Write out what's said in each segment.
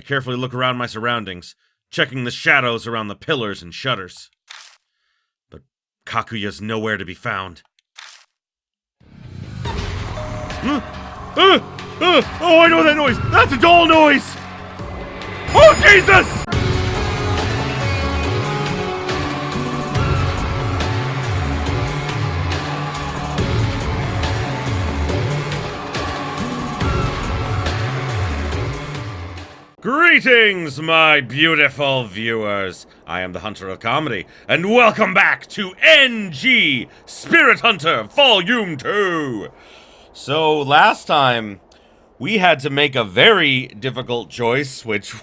I carefully look around my surroundings, checking the shadows around the pillars and shutters. But Kakuya's nowhere to be found. Oh, I know that noise! That's a doll noise! Oh, Jesus! Greetings, my beautiful viewers. I am the Hunter of Comedy, and welcome back to NG Spirit Hunter Volume 2. So, last time, we had to make a very difficult choice, which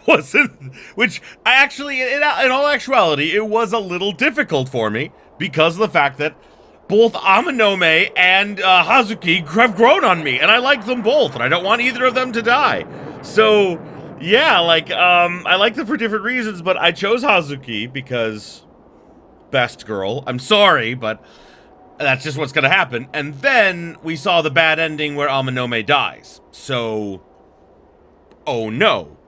actually, in all actuality, it was a little difficult for me, because of the fact that both Amanome and Hazuki have grown on me, and I like them both, and I don't want either of them to die. So, yeah, I like them for different reasons, but I chose Hazuki because best girl. I'm sorry, but that's just what's gonna happen. And then we saw the bad ending where Amanome dies. So, oh no.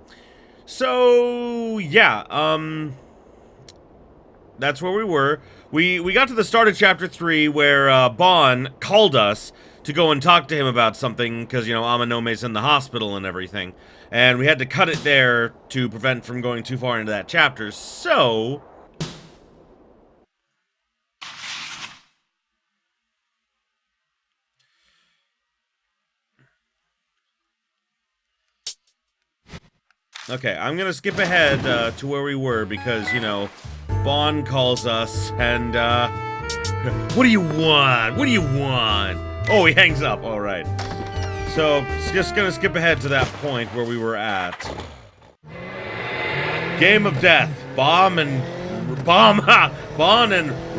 So, yeah, that's where we were. We got to the start of Chapter 3 where Bon called us to go and talk to him about something, because, you know, Amanome's in the hospital and everything. And we had to cut it there to prevent from going too far into that chapter, so... Okay, I'm gonna skip ahead to where we were, because, you know, Bon calls us, and, what do you want? What do you want? Oh, he hangs up, alright. So, just gonna skip ahead to that point where we were at. Game of Death. Bon and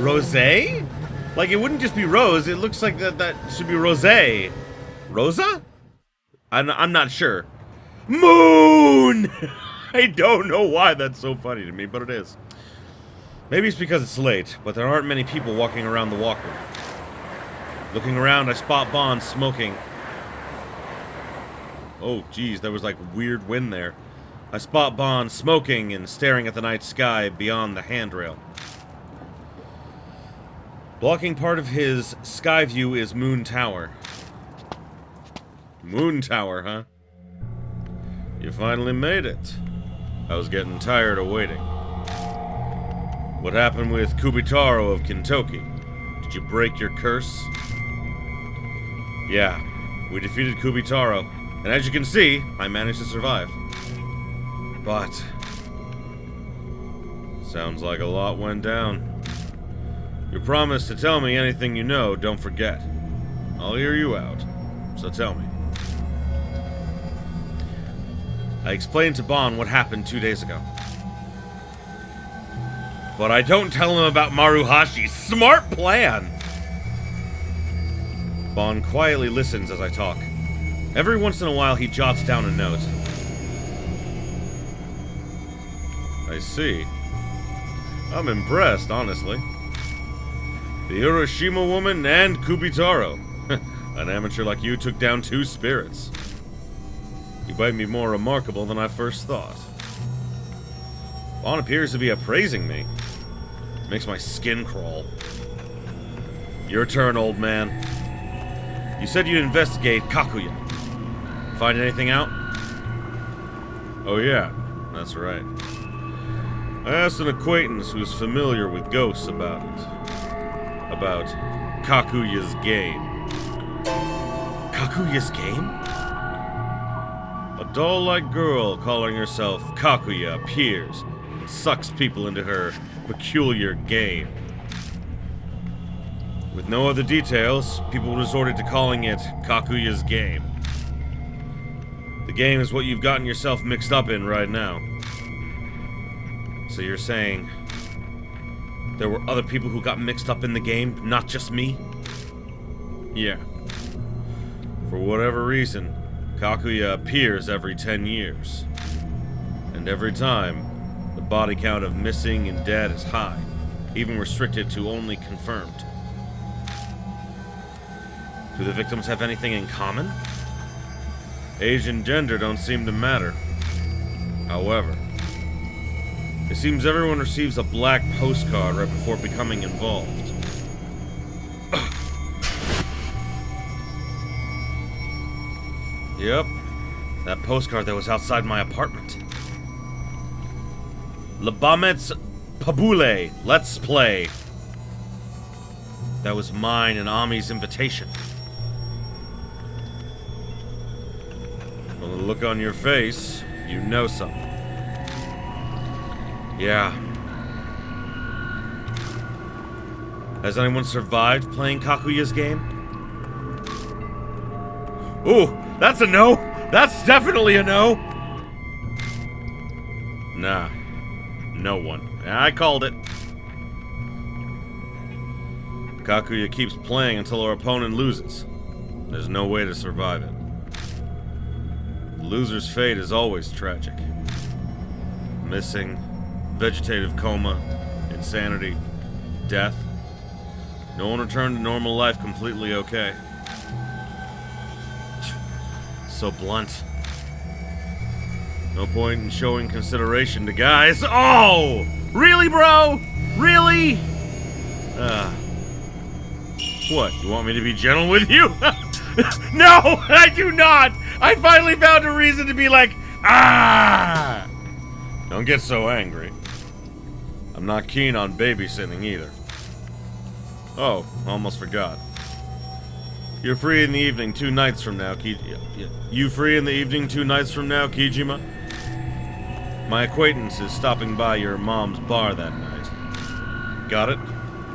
Rosie? Like, it wouldn't just be Rose, it looks like that should be Rosie. Rosa? I'm not sure. Moon! I don't know why that's so funny to me, but it is. Maybe it's because it's late, but there aren't many people walking around the walker. Looking around, I spot Bon smoking. Oh, geez, there was like weird wind there. I spot Bon smoking and staring at the night sky beyond the handrail. Blocking part of his sky view is Moon Tower. Moon Tower, huh? You finally made it. I was getting tired of waiting. What happened with Kubitaro of Kintoki? Did you break your curse? Yeah, we defeated Kubitaro, and as you can see, I managed to survive. But... sounds like a lot went down. You promised to tell me anything you know, don't forget. I'll hear you out, so tell me. I explained to Bon what happened 2 days ago. But I don't tell him about Maruhashi. Smart plan! Bon quietly listens as I talk. Every once in a while, he jots down a note. I see. I'm impressed, honestly. The Hiroshima woman and Kubitaro. An amateur like you took down 2 spirits. You might be more remarkable than I first thought. Bon appears to be appraising me. Makes my skin crawl. Your turn, old man. You said you'd investigate Kakuya. Find anything out? Oh yeah, that's right. I asked an acquaintance who's familiar with ghosts about it. About Kakuya's game. Kakuya's game? A doll-like girl calling herself Kakuya appears and sucks people into her peculiar game. With no other details, people resorted to calling it Kakuya's game. The game is what you've gotten yourself mixed up in right now. So you're saying there were other people who got mixed up in the game, not just me? Yeah. For whatever reason, Kakuya appears every 10 years. And every time, the body count of missing and dead is high, even restricted to only confirmed. Do the victims have anything in common? Age and gender don't seem to matter. However, it seems everyone receives a black postcard right before becoming involved. Yep, that postcard that was outside my apartment. Labamets Pabule, let's play. That was mine and Ami's invitation. From the look on your face, you know something. Yeah. Has anyone survived playing Kakuya's game? Ooh, that's a no! That's definitely a no! Nah. No one. I called it. Kakuya keeps playing until her opponent loses. There's no way to survive it. The loser's fate is always tragic. Missing, vegetative coma, insanity, death. No one returned to normal life completely okay. So blunt. No point in showing consideration to guys. Oh! Really, bro? Really? What? You want me to be gentle with you? No, I do not! I finally found a reason to be like, ah! Don't get so angry. I'm not keen on babysitting either. Oh, almost forgot. You're free in the evening 2 nights from now, You free in the evening 2 nights from now, Kijima? My acquaintance is stopping by your mom's bar that night. Got it?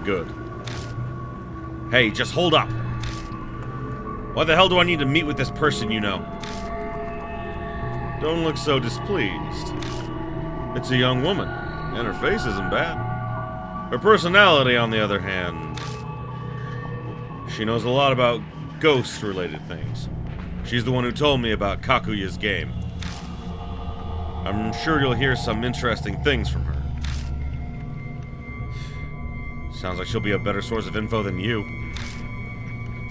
Good. Hey, just hold up. Why the hell do I need to meet with this person you know? Don't look so displeased. It's a young woman, and her face isn't bad. Her personality, on the other hand... She knows a lot about ghost-related things. She's the one who told me about Kakuya's game. I'm sure you'll hear some interesting things from her. Sounds like she'll be a better source of info than you.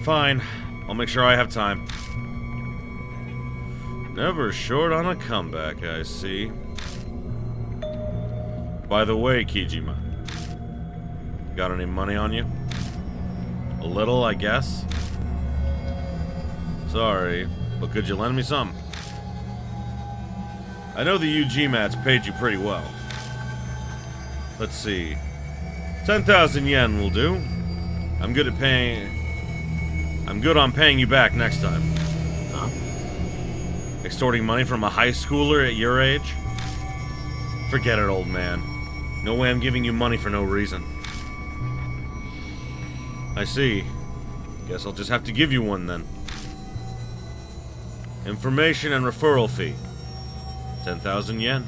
Fine. I'll make sure I have time. Never short on a comeback, I see. By the way, Kijima. Got any money on you? A little, I guess? Sorry, but could you lend me some? I know the UG mats paid you pretty well. Let's see. 10,000 yen will do. I'm good on paying you back next time. Huh? Extorting money from a high schooler at your age? Forget it, old man. No way I'm giving you money for no reason. I see. Guess I'll just have to give you one then. Information and referral fee. 10,000 yen.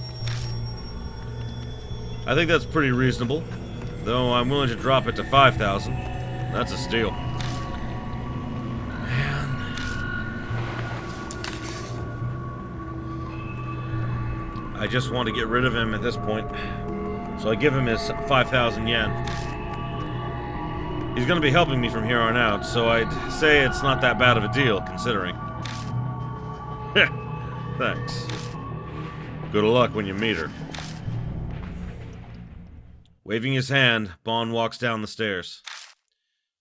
I think that's pretty reasonable. Though I'm willing to drop it to 5,000. That's a steal. Man. I just want to get rid of him at this point. So I give him his 5,000 yen. He's gonna be helping me from here on out, so I'd say it's not that bad of a deal, considering. Thanks. Good luck when you meet her. Waving his hand, Bon walks down the stairs.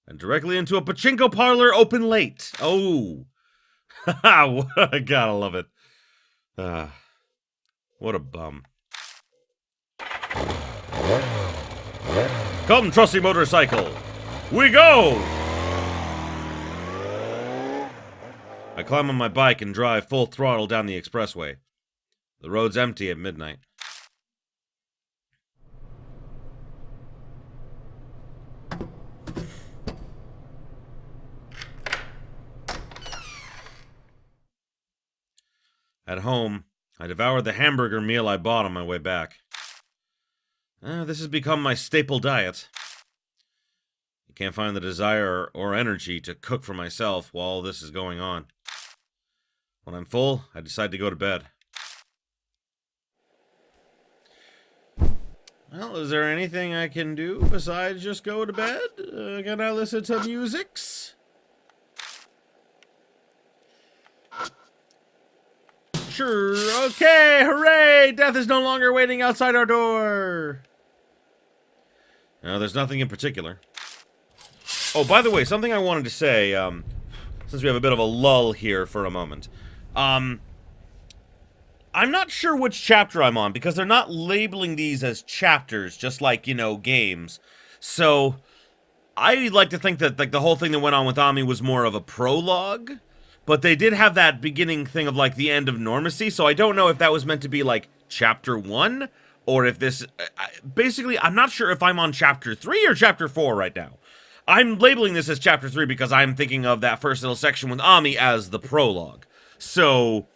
And directly into a pachinko parlor open late. Oh. Haha, gotta love it. What a bum. Come, trusty motorcycle. We go! I climb on my bike and drive full throttle down the expressway. The road's empty at midnight. At home, I devoured the hamburger meal I bought on my way back. This has become my staple diet. I can't find the desire or energy to cook for myself while all this is going on. When I'm full, I decide to go to bed. Well, is there anything I can do besides just go to bed? Can I listen to musics? Sure. Okay, hooray! Death is no longer waiting outside our door. No, there's nothing in particular. Oh, by the way, something I wanted to say, since we have a bit of a lull here for a moment. I'm not sure which chapter I'm on, because they're not labeling these as chapters, just like, you know, games. So, I like to think that, like, the whole thing that went on with Ami was more of a prologue. But they did have that beginning thing of, like, the end of normacy, so I don't know if that was meant to be, like, chapter 1, or if this... basically, I'm not sure if I'm on chapter 3 or chapter 4 right now. I'm labeling this as chapter 3 because I'm thinking of that first little section with Ami as the prologue. So,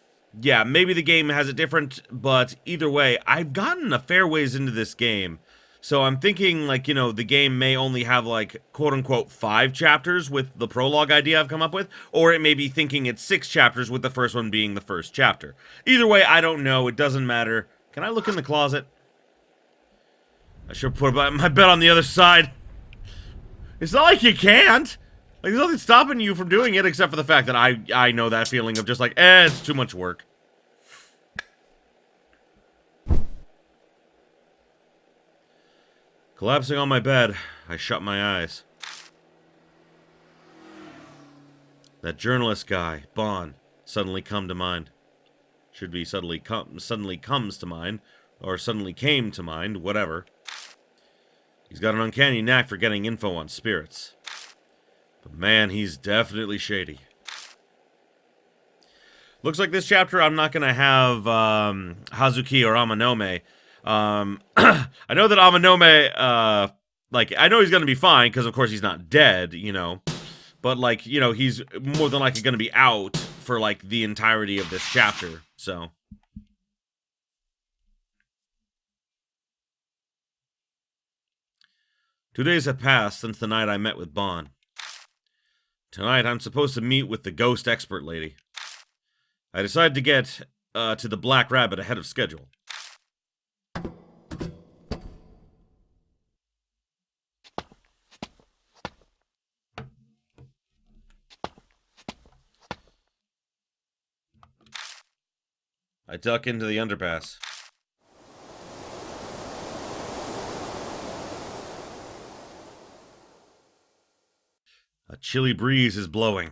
yeah, maybe the game has it different, but either way, I've gotten a fair ways into this game. So I'm thinking, like, you know, the game may only have, like, quote-unquote 5 chapters with the prologue idea I've come up with, or it may be thinking it's 6 chapters with the first one being the first chapter. Either way, I don't know. It doesn't matter. Can I look in the closet? I should put my bed on the other side. It's not like you can't. Like, there's nothing stopping you from doing it except for the fact that I know that feeling of just like, it's too much work. Collapsing on my bed, I shut my eyes. That journalist guy, Bon, suddenly come to mind. Should be suddenly comes to mind, or suddenly came to mind, whatever. He's got an uncanny knack for getting info on spirits. But man, he's definitely shady. Looks like this chapter I'm not gonna have Hazuki or Amanome. I know that Amanome, like, I know he's gonna be fine, because of course he's not dead, you know. But, like, you know, he's more than likely gonna be out for, like, the entirety of this chapter, so. 2 days have passed since the night I met with Bon. Tonight I'm supposed to meet with the ghost expert lady. I decided to get to the Black Rabbit ahead of schedule. I duck into the underpass. A chilly breeze is blowing.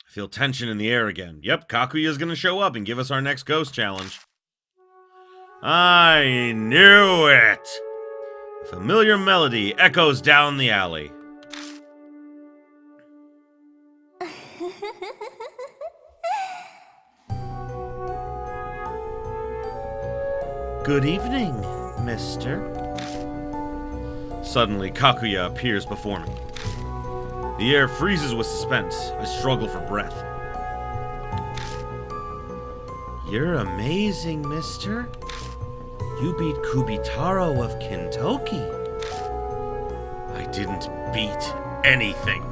I feel tension in the air again. Yep, Kakuya is gonna show up and give us our next ghost challenge. I knew it! A familiar melody echoes down the alley. Good evening, mister. Suddenly, Kakuya appears before me. The air freezes with suspense. I struggle for breath. You're amazing, mister. You beat Kubitaro of Kintoki. I didn't beat anything.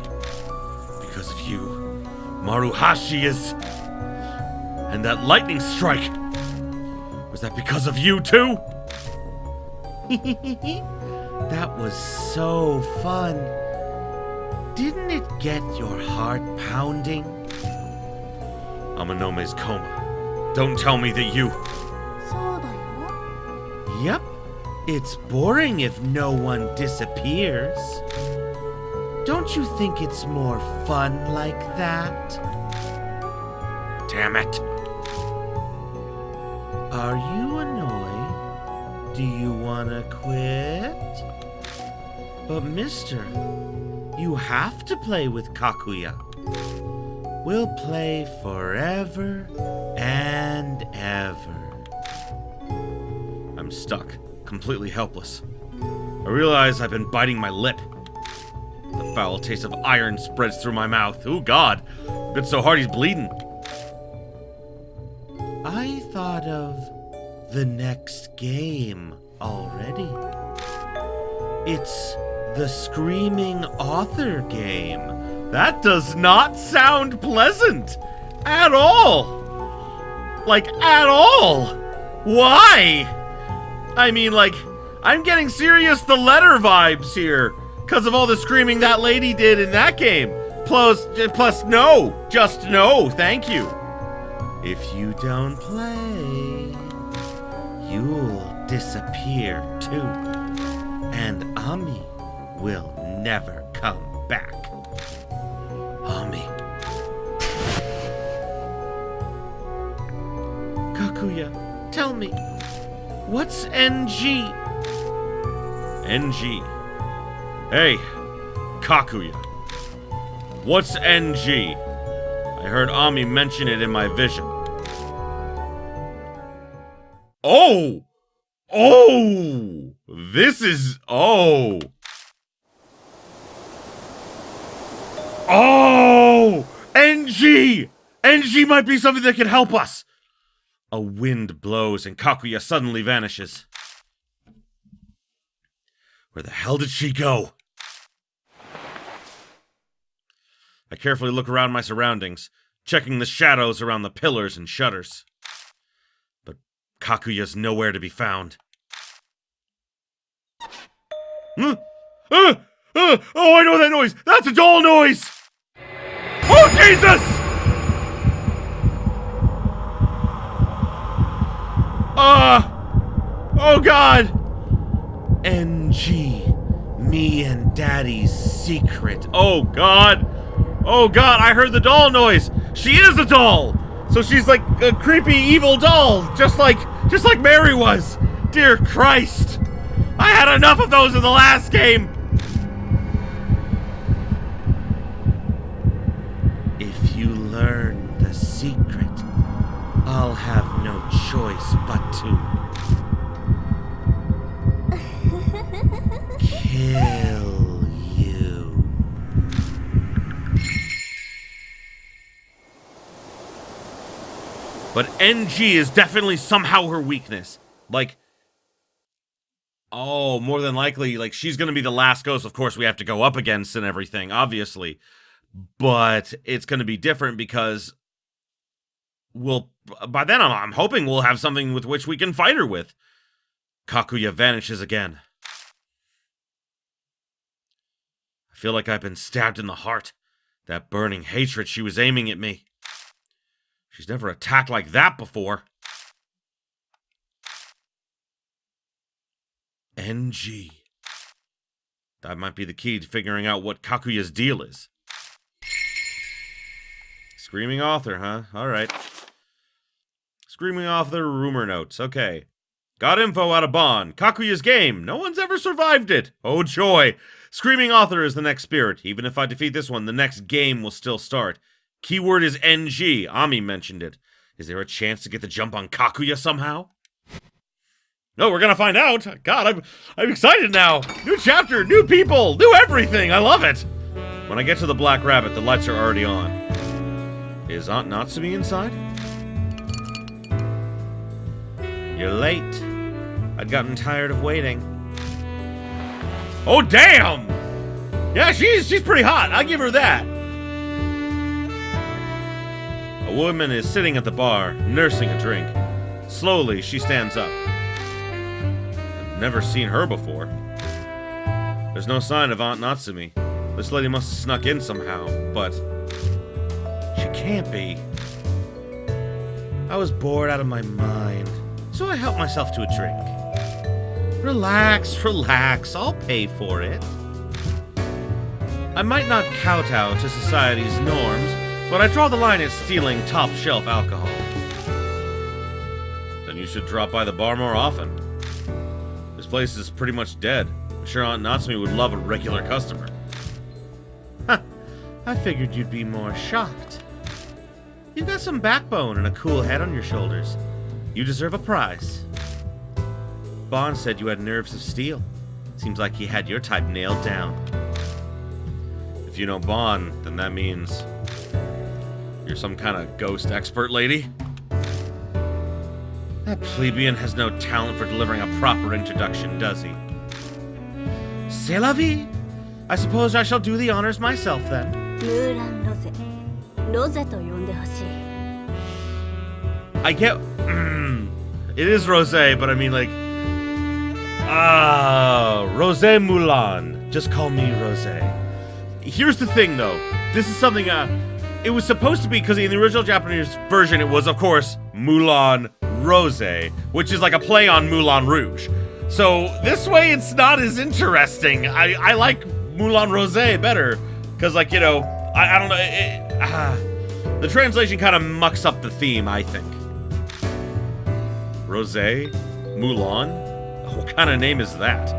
Because of you. Maruhashi is... And that lightning strike... Was that because of you, too? That was so fun. Didn't it get your heart pounding? Amanome's coma. Don't tell me that you... Yep. It's boring if no one disappears. Don't you think it's more fun like that? Damn it. Are you annoyed? Do you wanna quit? But mister, you have to play with Kakuya. We'll play forever and ever. I'm stuck, completely helpless. I realize I've been biting my lip. The foul taste of iron spreads through my mouth. Ooh, God. Bit so hard he's bleeding. I thought of the next game already. It's the Screaming Author game. That does not sound pleasant. At all. Like, at all. Why? I mean, like, I'm getting serious the letter vibes here. Because of all the screaming that lady did in that game. Plus, no. Just no. Thank you. If you don't play, you'll disappear too. And Ami will never come back. Ami. Kakuya, tell me, what's NG? NG. Hey, Kakuya. What's NG? I heard Ami mention it in my vision. Oh! Oh! This is... Oh! Oh! NG! NG might be something that can help us! A wind blows and Kakuya suddenly vanishes. Where the hell did she go? I carefully look around my surroundings, checking the shadows around the pillars and shutters. But Kakuya's nowhere to be found. Oh, I know that noise! That's a doll noise! Oh, Jesus! Oh, God! NG, me and Daddy's secret. Oh, God! Oh, God, I heard the doll noise! She is a doll! So she's like a creepy, evil doll, just like Mary was! Dear Christ! I had enough of those in the last game! If you learn the secret, I'll have no choice but to kill you. But NG is definitely somehow her weakness. Like, oh, more than likely, like, she's gonna be the last ghost, of course, we have to go up against and everything, obviously. But it's gonna be different because by then I'm hoping we'll have something with which we can fight her with. Kakuya vanishes again. I feel like I've been stabbed in the heart. That burning hatred she was aiming at me. She's never attacked like that before. NG. That might be the key to figuring out what Kakuya's deal is. Screaming author, huh? Alright. Screaming author rumor notes. Okay. Got info out of Bond. Kakuya's game. No one's ever survived it. Oh joy. Screaming author is the next spirit. Even if I defeat this one, the next game will still start. Keyword is NG. Ami mentioned it. Is there a chance to get the jump on Kakuya somehow? No, we're gonna find out. God, I'm excited now. New chapter, new people, new everything. I love it. When I get to the Black Rabbit, the lights are already on. Is Aunt Natsumi inside? You're late. I'd gotten tired of waiting. Oh, damn! Yeah, she's pretty hot. I'll give her that. A woman is sitting at the bar, nursing a drink. Slowly, she stands up. I've never seen her before. There's no sign of Aunt Natsumi. This lady must have snuck in somehow, but she can't be. I was bored out of my mind, so I helped myself to a drink. Relax, relax, I'll pay for it. I might not kowtow to society's norms, but I draw the line at stealing top-shelf alcohol. Then you should drop by the bar more often. This place is pretty much dead. I'm sure Aunt Natsumi would love a regular customer. Huh, I figured you'd be more shocked. You've got some backbone and a cool head on your shoulders. You deserve a prize. Bond said you had nerves of steel. Seems like he had your type nailed down. If you know Bond, then that means you're some kind of ghost expert lady? That plebeian has no talent for delivering a proper introduction, does he? C'est la vie. I suppose I shall do the honors myself then. I get... it is Rosé, but I mean like... Rosé Moulin. Just call me Rosé. Here's the thing though. This is something it was supposed to be, because in the original Japanese version, it was, of course, Moulin Rose, which is like a play on Moulin Rouge. So this way, it's not as interesting. I like Moulin Rose better, because, like, you know, I don't know. The translation kind of mucks up the theme, I think. Rose? Moulin? What kind of name is that?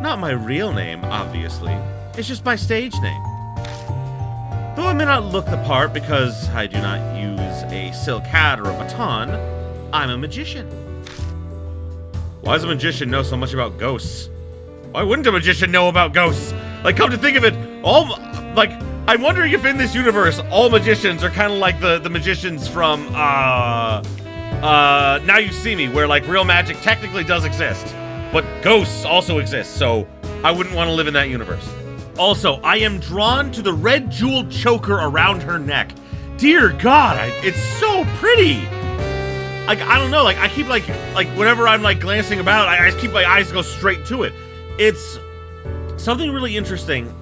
Not my real name, obviously. It's just my stage name. Though I may not look the part because I do not use a silk hat or a baton, I'm a magician. Why does a magician know so much about ghosts? Why wouldn't a magician know about ghosts? Like, come to think of it, I'm wondering if in this universe, all magicians are kind of like the magicians from, Now You See Me, where, like, real magic technically does exist, but ghosts also exist, so I wouldn't want to live in that universe. Also, I am drawn to the red jeweled choker around her neck. Dear God, it's so pretty! Like, I don't know, like, I keep, like whenever I'm, like, glancing about, I just keep my eyes go straight to it. It's something really interesting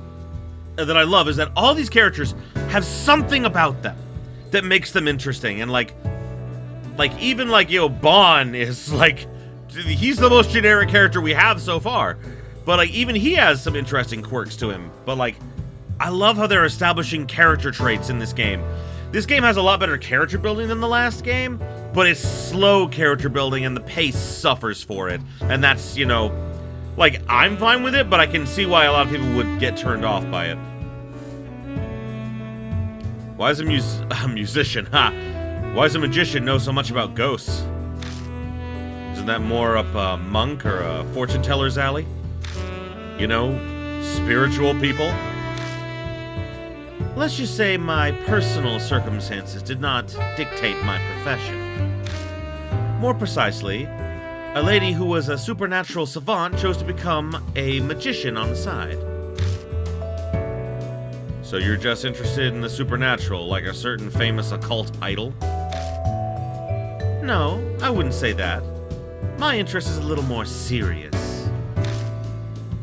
that I love is that all these characters have something about them that makes them interesting. And, like even, like, you know, Bon is, like, he's the most generic character we have so far. But, like, even he has some interesting quirks to him. But, like, I love how they're establishing character traits in this game. This game has a lot better character building than the last game, but it's slow character building and the pace suffers for it. And that's, you know, like, I'm fine with it, but I can see why a lot of people would get turned off by it. Why does a musician, why does a magician know so much about ghosts? Isn't that more up a monk or a fortune teller's alley? You know, spiritual people? Let's just say my personal circumstances did not dictate my profession. More precisely, a lady who was a supernatural savant chose to become a magician on the side. So you're just interested in the supernatural, like a certain famous occult idol? No, I wouldn't say that. My interest is a little more serious.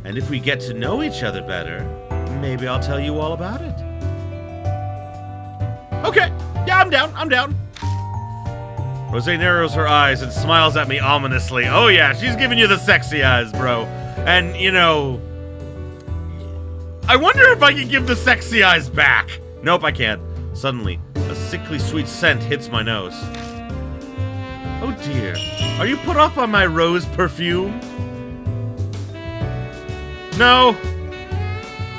And if we get to know each other better, maybe I'll tell you all about it. Okay, yeah, I'm down. Rosé narrows her eyes and smiles at me ominously. Oh yeah, she's giving you the sexy eyes, bro. And, you know, I wonder if I can give the sexy eyes back. Nope, I can't. Suddenly, a sickly sweet scent hits my nose. Oh dear, are you put off by my rose perfume? No.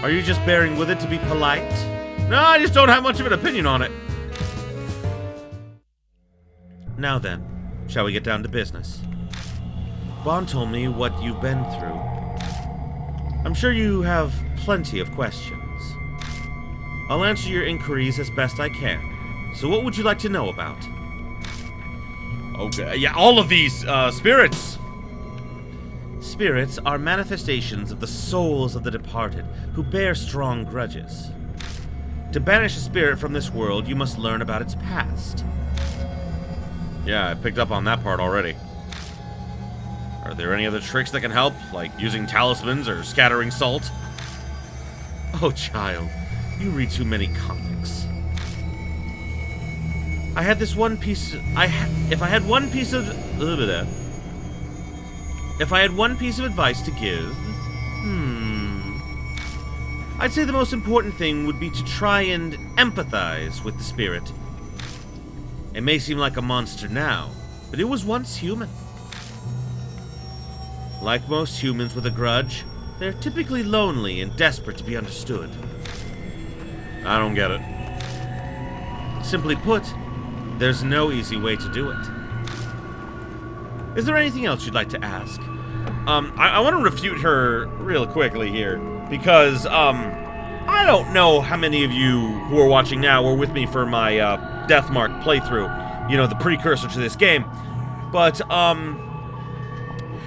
Are you just bearing with it to be polite? No, I just don't have much of an opinion on it. Now then, shall we get down to business? Bon told me what you've been through. I'm sure you have plenty of questions. I'll answer your inquiries as best I can. So what would you like to know about? Okay, yeah, all of these, spirits! Spirits are manifestations of the souls of the departed, who bear strong grudges. To banish a spirit from this world, you must learn about its past. Yeah, I picked up on that part already. Are there any other tricks that can help, like using talismans or scattering salt? Oh, child, you read too many comics. I had this one piece. If I had one piece of advice to give, I'd say the most important thing would be to try and empathize with the spirit. It may seem like a monster now, but it was once human. Like most humans with a grudge, they're typically lonely and desperate to be understood. I don't get it. Simply put, there's no easy way to do it. Is there anything else you'd like to ask? I want to refute her real quickly here, because, I don't know how many of you who are watching now were with me for my, Deathmark playthrough, you know, the precursor to this game, but,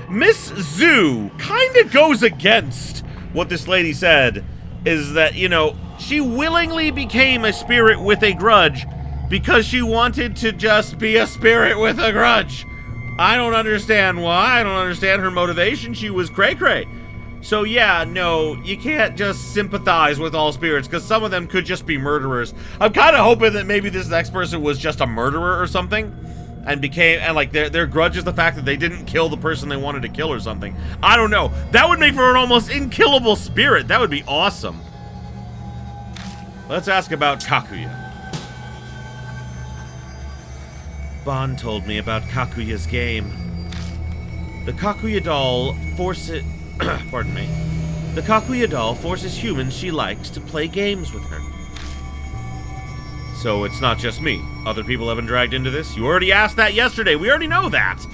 Miss Zoo kinda goes against what this lady said, is that, you know, she willingly became a spirit with a grudge because she wanted to just be a spirit with a grudge. I don't understand why. I don't understand her motivation. She was cray-cray. So yeah, no, you can't just sympathize with all spirits, because some of them could just be murderers. I'm kind of hoping that maybe this next person was just a murderer or something, and like their grudge is the fact that they didn't kill the person they wanted to kill or something. I don't know. That would make for an almost unkillable spirit. That would be awesome. Let's ask about Kakuya. Bon told me about Kakuya's game. The Kakuya doll forces... pardon me. The Kakuya doll forces humans she likes to play games with her. So it's not just me. Other people have been dragged into this? You already asked that yesterday. We already know that.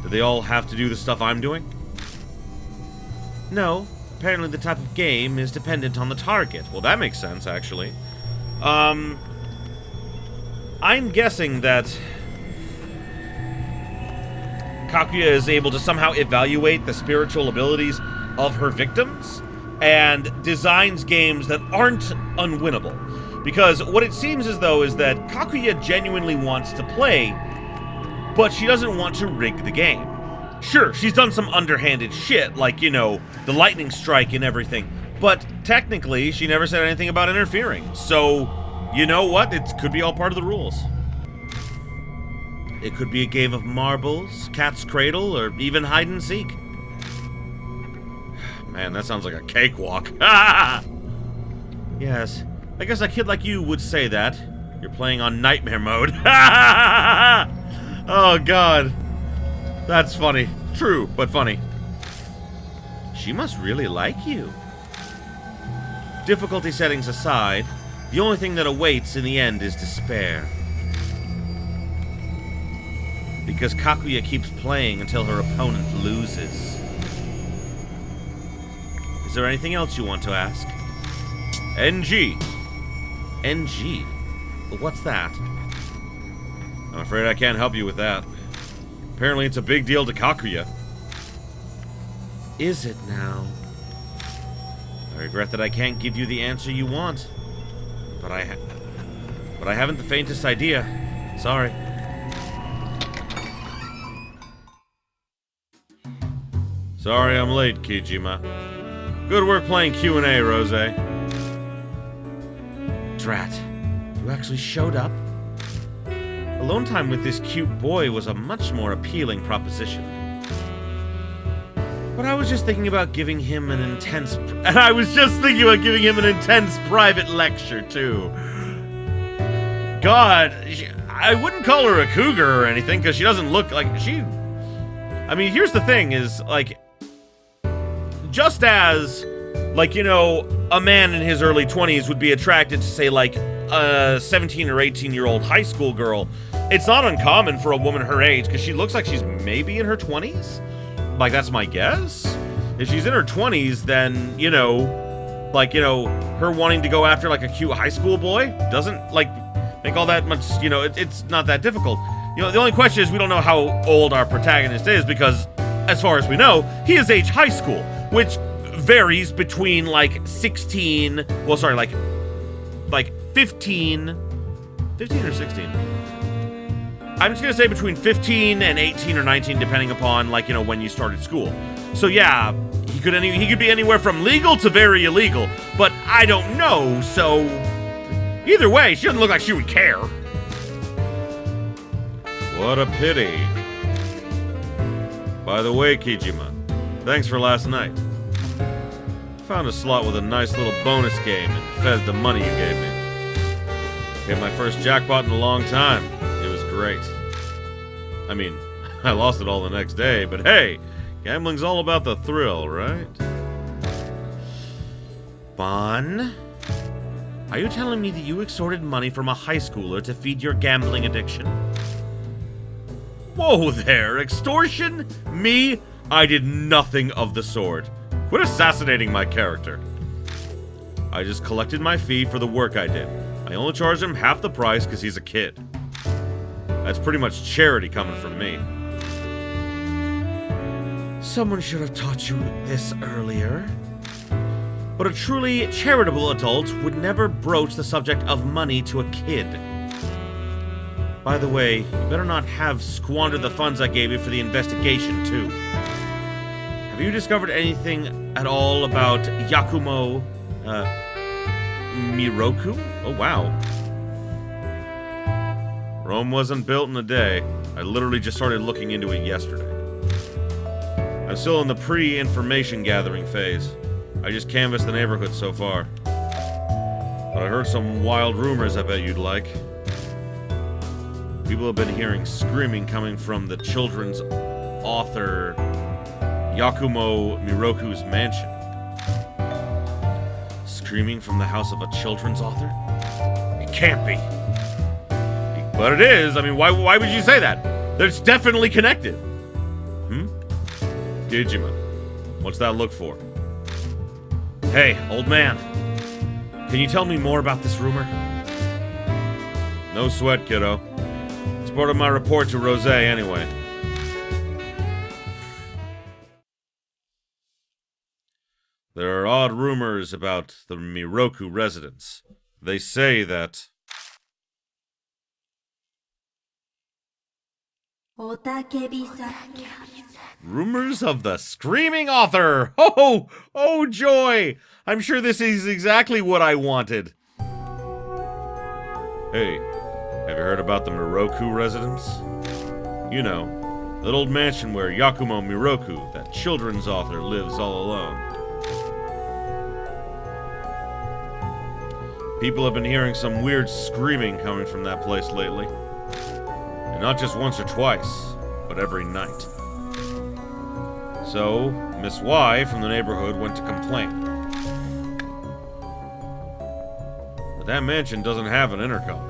Do they all have to do the stuff I'm doing? No. Apparently the type of game is dependent on the target. Well, that makes sense, actually. I'm guessing that Kakuya is able to somehow evaluate the spiritual abilities of her victims and designs games that aren't unwinnable. Because what it seems as though is that Kakuya genuinely wants to play, but she doesn't want to rig the game. Sure, she's done some underhanded shit, like, you know, the lightning strike and everything, but technically she never said anything about interfering. So, you know what? It could be all part of the rules. It could be a game of marbles, cat's cradle, or even hide and seek. Man, that sounds like a cakewalk. Yes, I guess a kid like you would say that. You're playing on nightmare mode. Oh, God. That's funny. True, but funny. She must really like you. Difficulty settings aside, the only thing that awaits in the end is despair. Because Kakuya keeps playing until her opponent loses. Is there anything else you want to ask? NG. NG? What's that? I'm afraid I can't help you with that. Apparently it's a big deal to Kakuya. Is it now? I regret that I can't give you the answer you want. But I haven't the faintest idea. Sorry. Sorry I'm late, Kijima. Good work playing Q&A, Rosie. Drat. You actually showed up? Alone time with this cute boy was a much more appealing proposition. But I was just thinking about giving him an intense... private lecture, too. God, I wouldn't call her a cougar or anything, because she doesn't look like... I mean, here's the thing, is, like... Just as, like, you know, a man in his early 20s would be attracted to, say, like, a 17 or 18-year-old high school girl, it's not uncommon for a woman her age, because she looks like she's maybe in her 20s? Like, that's my guess? If she's in her 20s, then, you know, like, you know, her wanting to go after, like, a cute high school boy doesn't, like, make all that much, you know, it's not that difficult. You know, the only question is we don't know how old our protagonist is, because, as far as we know, he is age high school, which varies between, like, 16, well, sorry, like 15 or 16? I'm just gonna say between 15 and 18 or 19, depending upon, like, you know, when you started school. So yeah, he could be anywhere from legal to very illegal, but I don't know, so either way, she doesn't look like she would care. What a pity. By the way, Kijima, thanks for last night. Found a slot with a nice little bonus game and fed the money you gave me. Get my first jackpot in a long time. It was great. I mean, I lost it all the next day, but hey, gambling's all about the thrill, right? Bon? Are you telling me that you extorted money from a high schooler to feed your gambling addiction? Whoa there, extortion? Me? I did nothing of the sort. Quit assassinating my character. I just collected my fee for the work I did. I only charged him half the price because he's a kid. That's pretty much charity coming from me. Someone should have taught you this earlier. But a truly charitable adult would never broach the subject of money to a kid. By the way, you better not have squandered the funds I gave you for the investigation, too. Have you discovered anything at all about Yakumo, Miroku? Oh, wow. Rome wasn't built in a day. I literally just started looking into it yesterday. I'm still in the pre-information gathering phase. I just canvassed the neighborhood so far. But I heard some wild rumors I bet you'd like. People have been hearing screaming coming from the children's author Yakumo Miroku's mansion. Screaming from the house of a children's author? It can't be. But it is. I mean, why would you say that? It's definitely connected. Kijima, what's that look for? Hey, old man. Can you tell me more about this rumor? No sweat, kiddo. It's part of my report to Rosie anyway. There are odd rumors about the Miroku residence. They say that... Rumors of the screaming author! Oh, oh joy! I'm sure this is exactly what I wanted. Hey, have you heard about the Miroku residence? You know, that old mansion where Yakumo Miroku, that children's author, lives all alone. People have been hearing some weird screaming coming from that place lately. And not just once or twice, but every night. So, Miss Y from the neighborhood went to complain. But that mansion doesn't have an intercom.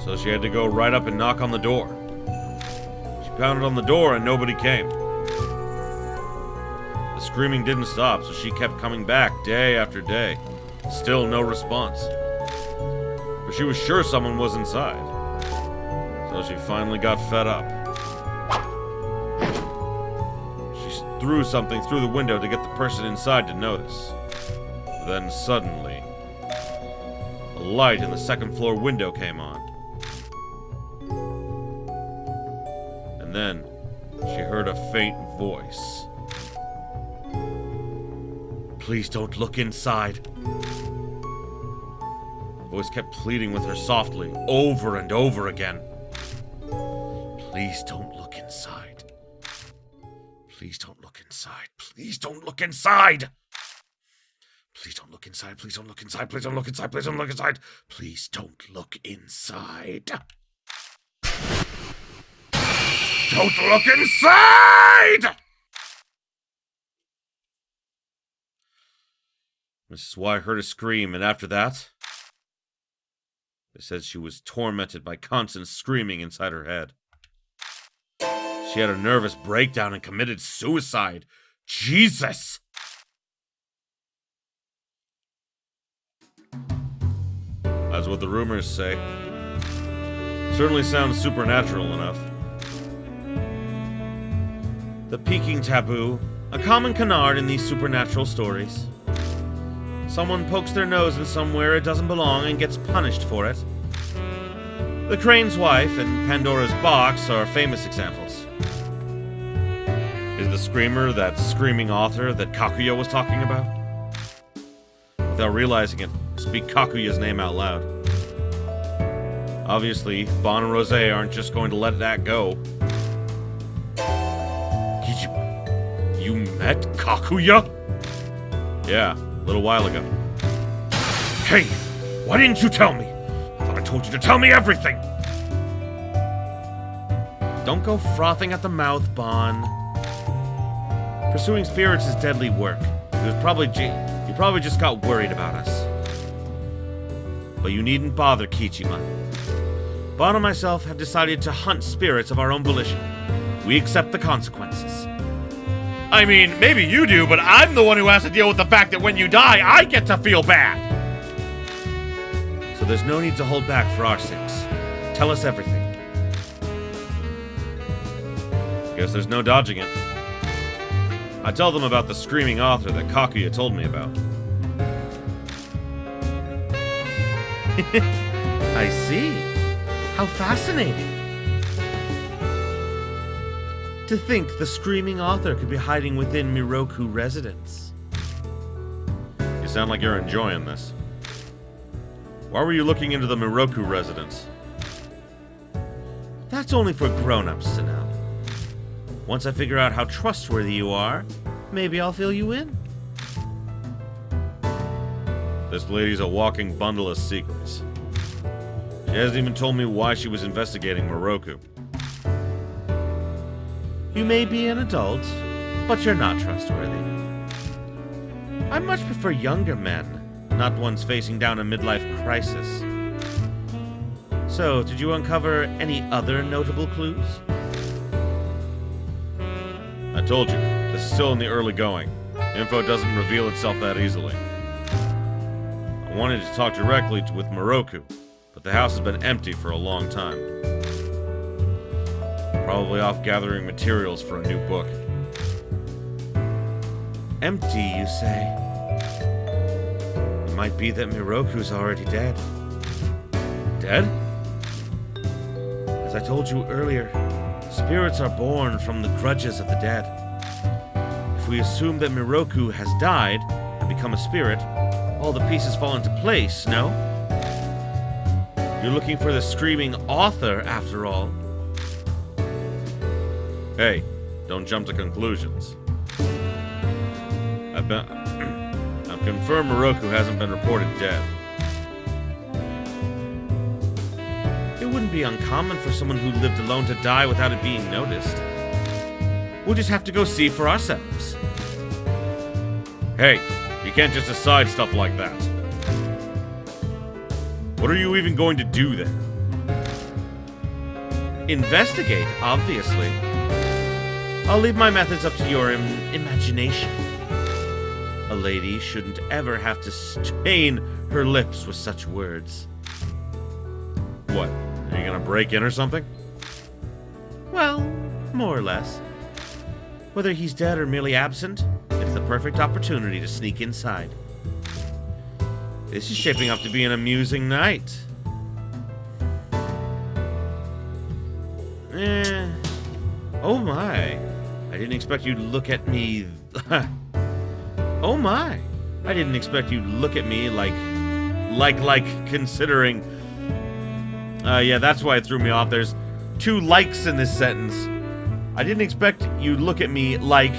So she had to go right up and knock on the door. She pounded on the door and nobody came. The screaming didn't stop, so she kept coming back day after day. Still no response. But she was sure someone was inside. So she finally got fed up. She threw something through the window to get the person inside to notice. Then suddenly, a light in the second floor window came on. And then she heard a faint voice. Please don't look inside. The voice kept pleading with her softly, over and over again. Please don't look inside. Please don't look inside. Please don't look inside. Please don't look inside. Please don't look inside. Please don't look inside. Please don't look inside. Please don't look inside. Don't look inside! Mrs. Y heard a scream, and after that, they said she was tormented by constant screaming inside her head. She had a nervous breakdown and committed suicide. Jesus! That's what the rumors say. Certainly sounds supernatural enough. The peeking taboo, a common canard in these supernatural stories. Someone pokes their nose in somewhere it doesn't belong and gets punished for it. The Crane's Wife and Pandora's Box are famous examples. Is the screamer that screaming author that Kakuya was talking about? Without realizing it, speak Kakuya's name out loud. Obviously, Bon and Rosie aren't just going to let that go. Kijima, you met Kakuya? Yeah, a little while ago. Hey, why didn't you tell me? I thought I told you to tell me everything! Don't go frothing at the mouth, Bon. Pursuing spirits is deadly work. You probably just got worried about us. But you needn't bother, Kijima. Bon and myself have decided to hunt spirits of our own volition. We accept the consequences. I mean, maybe you do, but I'm the one who has to deal with the fact that when you die, I get to feel bad. So there's no need to hold back for our sakes. Tell us everything. Guess there's no dodging it. I tell them about the screaming author that Kakuya told me about. I see. How fascinating. To think the screaming author could be hiding within Miroku residence. You sound like you're enjoying this. Why were you looking into the Miroku residence? That's only for grown-ups to know. Once I figure out how trustworthy you are, maybe I'll fill you in. This lady's a walking bundle of secrets. She hasn't even told me why she was investigating Miroku. You may be an adult, but you're not trustworthy. I much prefer younger men, not ones facing down a midlife crisis. So, did you uncover any other notable clues? I told you, this is still in the early going. Info doesn't reveal itself that easily. I wanted to talk directly with Miroku, but the house has been empty for a long time. Probably off gathering materials for a new book. Empty, you say? It might be that Miroku's already dead. Dead? As I told you earlier, spirits are born from the grudges of the dead. If we assume that Miroku has died and become a spirit, all the pieces fall into place, no? You're looking for the screaming author, after all. Hey, don't jump to conclusions. I've confirmed Miroku hasn't been reported dead. It wouldn't be uncommon for someone who lived alone to die without it being noticed. We'll just have to go see for ourselves. Hey, you can't just decide stuff like that. What are you even going to do then? Investigate, obviously. I'll leave my methods up to your imagination. A lady shouldn't ever have to stain her lips with such words. What? Are you gonna break in or something? Well, more or less. Whether he's dead or merely absent, it's the perfect opportunity to sneak inside. This is shaping up to be an amusing night. Oh my. I didn't expect you to look at me... Oh my. I didn't expect you to look at me like considering... yeah, that's why it threw me off. There's 2 likes in this sentence. I didn't expect you to look at me like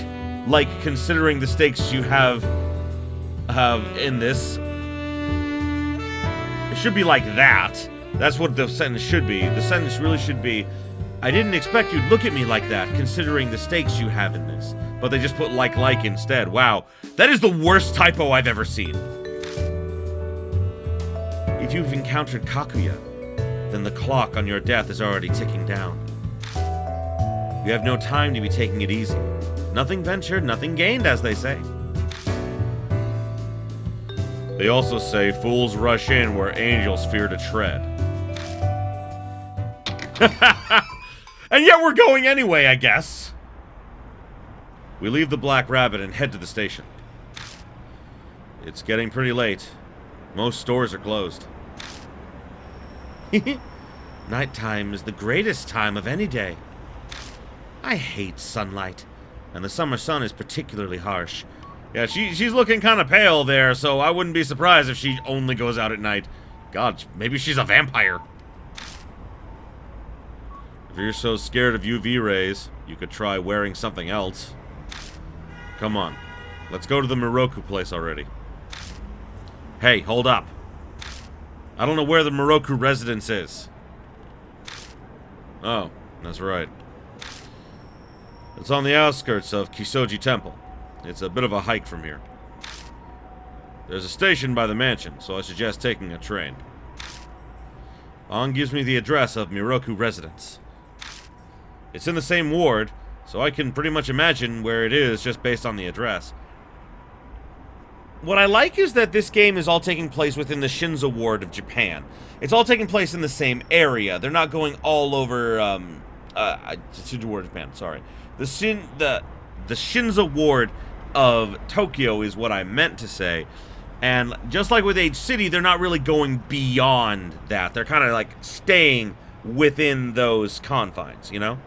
considering the stakes you have in this. It should be like that. That's what the sentence should be. The sentence really should be, I didn't expect you to look at me like that, considering the stakes you have in this. But they just put like instead. Wow. That is the worst typo I've ever seen. If you've encountered Kakuya, then the clock on your death is already ticking down. You have no time to be taking it easy. Nothing ventured, nothing gained, as they say. They also say fools rush in where angels fear to tread. And yet we're going anyway, I guess. We leave the Black Rabbit and head to the station. It's getting pretty late. Most stores are closed. Nighttime is the greatest time of any day. I hate sunlight, and the summer sun is particularly harsh. Yeah, she's looking kind of pale there, so I wouldn't be surprised if she only goes out at night. God, maybe she's a vampire. If you're so scared of UV rays, you could try wearing something else. Come on, let's go to the Miroku place already. Hey, hold up. I don't know where the Miroku residence is. Oh, that's right. It's on the outskirts of Kisoji Temple. It's a bit of a hike from here. There's a station by the mansion, so I suggest taking a train. On gives me the address of Miroku residence. It's in the same ward, so I can pretty much imagine where it is just based on the address. What I like is that this game is all taking place within the Shinzo ward of Japan. It's all taking place in the same area. They're not going all over, Shinzo ward of Japan, sorry. The Shinzo ward of Tokyo is what I meant to say. And just like with Age City, they're not really going beyond that. They're kind of like staying within those confines, you know?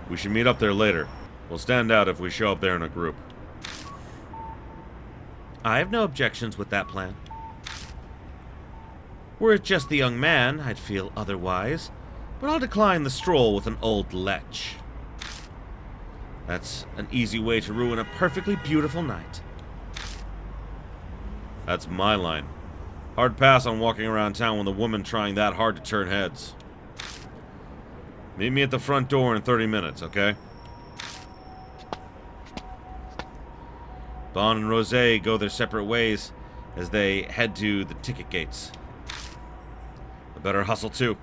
We should meet up there later. We'll stand out if we show up there in a group. I have no objections with that plan. Were it just the young man, I'd feel otherwise, but I'll decline the stroll with an old lech. That's an easy way to ruin a perfectly beautiful night. That's my line. Hard pass on walking around town with a woman trying that hard to turn heads. Meet me at the front door in 30 minutes, okay? Bon and Rosie go their separate ways as they head to the ticket gates. I better hustle too.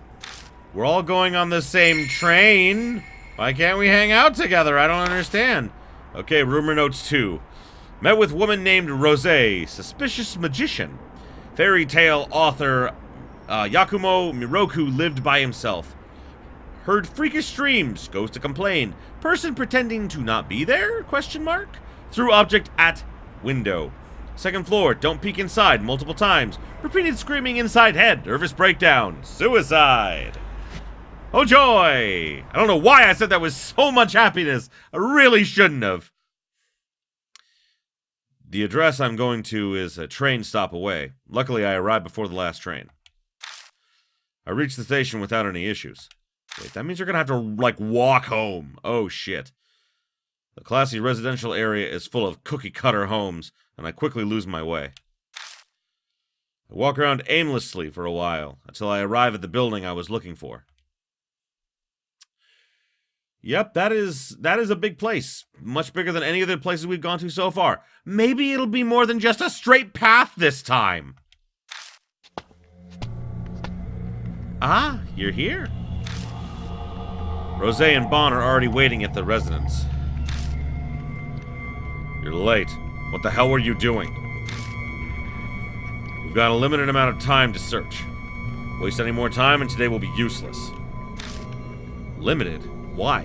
We're all going on the same train. Why can't we hang out together? I don't understand. Okay, rumor notes 2. Met with woman named Rosie, suspicious magician. Fairy tale author Yakumo Miroku lived by himself. Heard freakish dreams, goes to complain. Person pretending to not be there? Question mark. Threw object at window. Second floor, don't peek inside multiple times. Repeated screaming inside head, nervous breakdown. Suicide. Oh joy! I don't know why I said that with so much happiness. I really shouldn't have. The address I'm going to is a train stop away. Luckily, I arrived before the last train. I reached the station without any issues. Wait, that means you're gonna have to, like, walk home. Oh, shit. The classy residential area is full of cookie-cutter homes, and I quickly lose my way. I walk around aimlessly for a while, until I arrive at the building I was looking for. Yep, that is a big place. Much bigger than any other places we've gone to so far. Maybe it'll be more than just a straight path this time. Ah, you're here. Rosie and Bon are already waiting at the residence. You're late. What the hell were you doing? We've got a limited amount of time to search. Waste any more time and today will be useless. Limited? Why?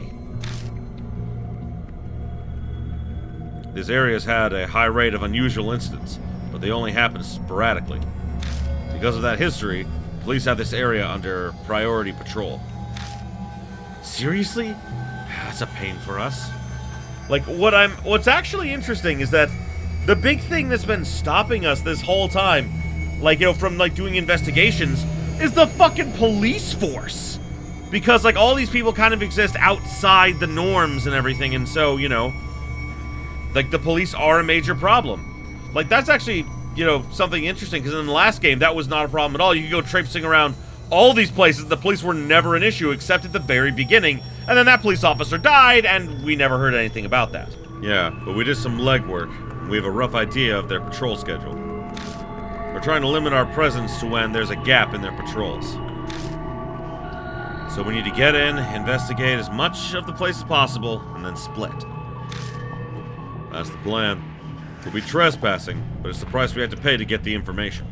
This area's had a high rate of unusual incidents, but they only happen sporadically. Because of that history, police have this area under priority patrol. Seriously? That's a pain for us. Like, what's actually interesting is that the big thing that's been stopping us this whole time, like, you know, from, like, doing investigations, is the fucking police force. Because, like, all these people kind of exist outside the norms and everything, and so, you know, like, the police are a major problem. Like, that's actually, you know, something interesting, because in the last game, that was not a problem at all. You could go traipsing around all these places, the police were never an issue, except at the very beginning, and then that police officer died, and we never heard anything about that. Yeah, but we did some legwork. We have a rough idea of their patrol schedule. We're trying to limit our presence to when there's a gap in their patrols. So we need to get in, investigate as much of the place as possible, and then split. That's the plan. We'll be trespassing, but it's the price we have to pay to get the information.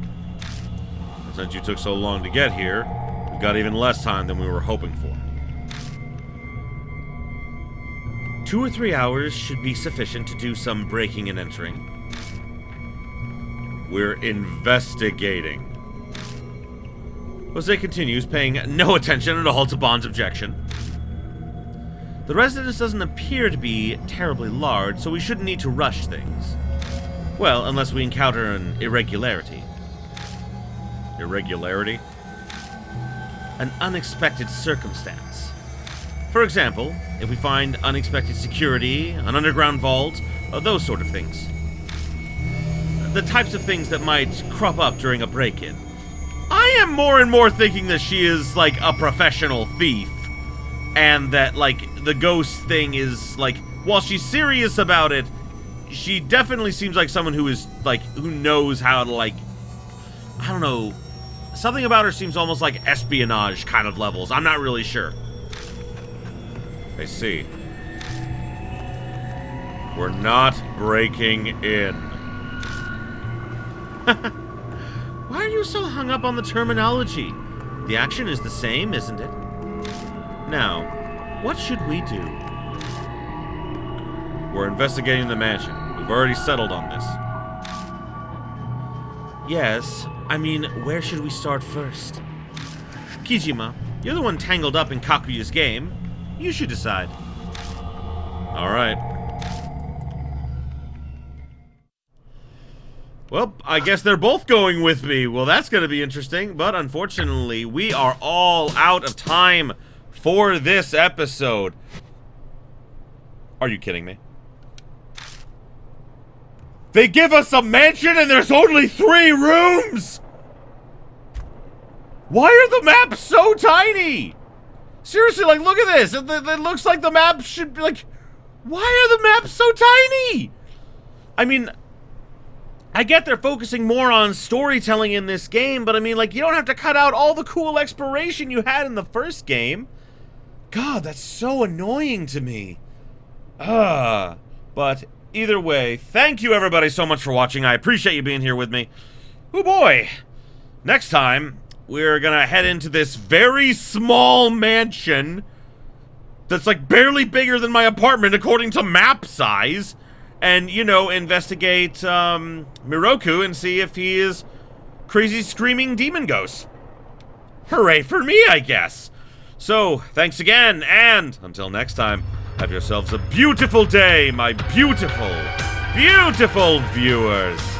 And since you took so long to get here, we've got even less time than we were hoping for. 2 or 3 hours should be sufficient to do some breaking and entering. We're investigating. Jose continues, paying no attention at all to Bond's objection. The residence doesn't appear to be terribly large, so we shouldn't need to rush things. Well, unless we encounter an irregularity. Irregularity? An unexpected circumstance. For example, if we find unexpected security, an underground vault, those sort of things. The types of things that might crop up during a break-in. I am more and more thinking that she is, like, a professional thief. And that, like, the ghost thing is, like, while she's serious about it, she definitely seems like someone who is, like, who knows how to, like, I don't know. Something about her seems almost like espionage kind of levels. I'm not really sure. I see. We're not breaking in. Why are you so hung up on the terminology? The action is the same, isn't it? Now, what should we do? We're investigating the mansion. We've already settled on this. Yes, I mean, where should we start first? Kijima, you're the one tangled up in Kakuya's game. You should decide. Alright. Well, I guess they're both going with me. Well, that's gonna be interesting, but unfortunately, we are all out of time for this episode. Are you kidding me? They give us a mansion and there's only 3 rooms! Why are the maps so tiny? Seriously, like, look at this. It looks like the map should be, like... Why are the maps so tiny? I mean, I get they're focusing more on storytelling in this game, but I mean, like, you don't have to cut out all the cool exploration you had in the first game. God, that's so annoying to me. But either way, thank you everybody so much for watching. I appreciate you being here with me. Oh boy. Next time, we're gonna head into this very small mansion that's like barely bigger than my apartment according to map size, and, you know, investigate Miroku and see if he is crazy screaming demon ghost. Hooray for me, I guess. So, thanks again, and until next time, have yourselves a beautiful day, my beautiful, beautiful viewers.